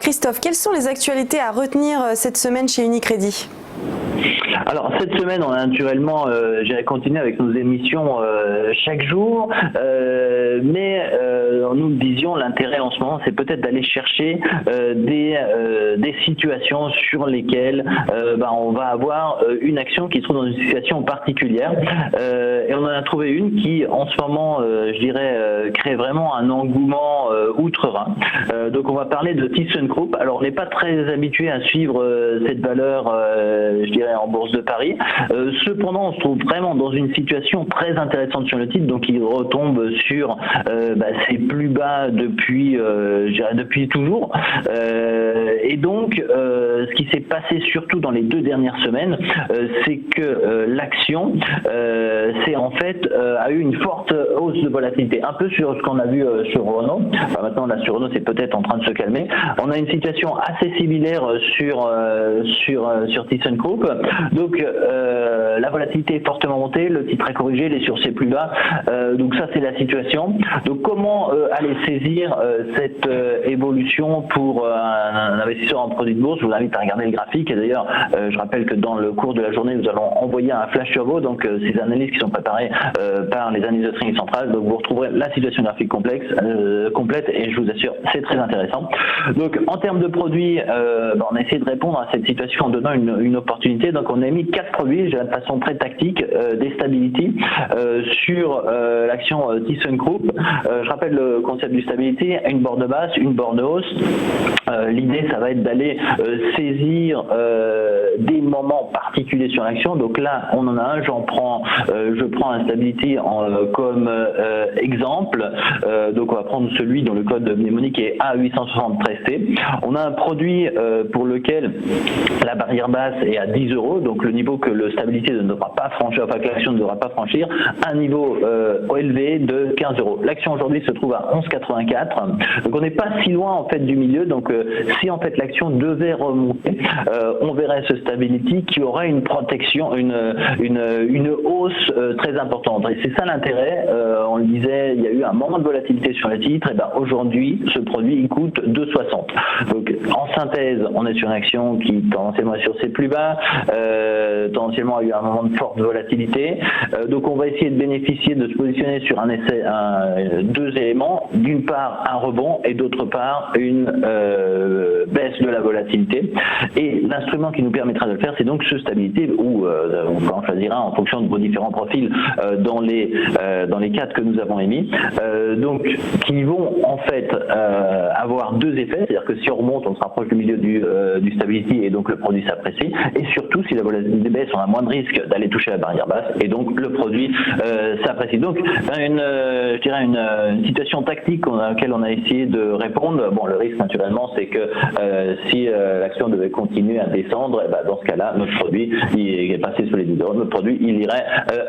Christophe, quelles sont les actualités à retenir cette semaine chez Unicredit ? Alors cette semaine, on a naturellement, j'ai continué avec nos émissions chaque jour, mais nous disions l'intérêt en ce moment, c'est peut-être d'aller chercher des situations sur lesquelles on va avoir une action qui se trouve dans une situation particulière, et on en a trouvé une qui, en ce moment, je dirais, crée vraiment un engouement outre-Rhin. Donc on va parler de ThyssenKrupp. Alors on n'est pas très habitué à suivre cette valeur, je dirais, en bourse de Paris. Cependant, on se trouve vraiment dans une situation très intéressante sur le titre, donc il retombe sur ses plus bas depuis toujours. Et donc, ce qui s'est passé surtout dans les 2 dernières semaines, c'est que l'action a eu une forte hausse de volatilité, un peu sur ce qu'on a vu sur Renault. Maintenant, là, sur Renault, c'est peut-être en train de se calmer. On a une situation assez similaire sur ThyssenKrupp. Donc, la volatilité est fortement montée, le titre a corrigé, il est sur ses plus bas. Donc ça, c'est la situation. Donc, comment aller saisir cette évolution pour un investisseur en produits de bourse? Je vous invite à regarder le graphique. Et d'ailleurs, je rappelle que dans le cours de la journée, nous allons envoyer un flash turbo, donc ces analyses qui sont préparées par les analystes de trading centrales. Donc, vous retrouverez la situation graphique complète, et je vous assure, c'est très intéressant. Donc, en termes de produits, on a essayé de répondre à cette situation en donnant une opportunité. Donc, on a mis 4 produits, de façon très tactique, des stability sur l'action ThyssenKrupp. Je rappelle le concept du stability, une borne basse, une borne hausse. L'idée, ça va être d'aller saisir des moments particuliers sur l'action. Donc là, on en a un, je prends un stability comme exemple. Donc on va prendre celui dont le code mnémonique est A873T. On a un produit pour lequel la barrière basse est à 10 €, donc le niveau que le stabilité ne devra pas franchir, enfin que l'action ne devra pas franchir, un niveau élevé de 15 €. L'action aujourd'hui se trouve à 11,84. Donc on n'est pas si loin en fait du milieu. Donc si en fait l'action devait remonter, on verrait ce stability qui aura une protection, une hausse très importante. Et c'est ça l'intérêt. On le disait, il y a eu un moment de volatilité sur le titre. Et aujourd'hui, ce produit il coûte 2,60. Donc en synthèse, on est sur une action qui tendanciellement est sur ses plus bas, tendanciellement a eu un moment de forte volatilité. Donc on va essayer de bénéficier, de se positionner sur deux éléments. D'une part, un rebond, et d'autre part, une baisse de la volatilité. Et l'instrument qui nous permettra de le faire, c'est donc ce stabilité, où on peut en choisir un en fonction de vos différents profils dans les 4 que nous avons émis. Donc qui vont en fait avoir 2 effets, c'est-à-dire que si on remonte, on se rapproche du milieu du stability, et donc le produit s'apprécie. Et surtout, si la volatilité baisse, on a moins de risque d'aller toucher la barrière basse, et donc le produit s'apprécie. Donc je dirais une situation tactique à laquelle on a essayé de répondre. Bon, le risque naturellement, c'est que si l'action devait continuer à descendre, dans ce cas-là, notre produit il est passé sous les 10 €, notre produit il irait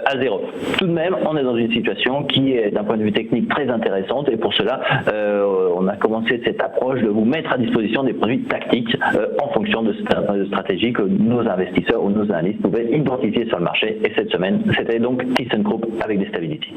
à 0. Tout de même, on est dans une situation qui est d'un point de vue technique très intéressante, et pour cela, on a commencé cette approche de vous mettre à disposition des produits tactiques en fonction de stratégies que nos investisseurs ou nos analystes pouvaient identifier sur le marché. Et cette semaine, c'était donc ThyssenKrupp avec des stability.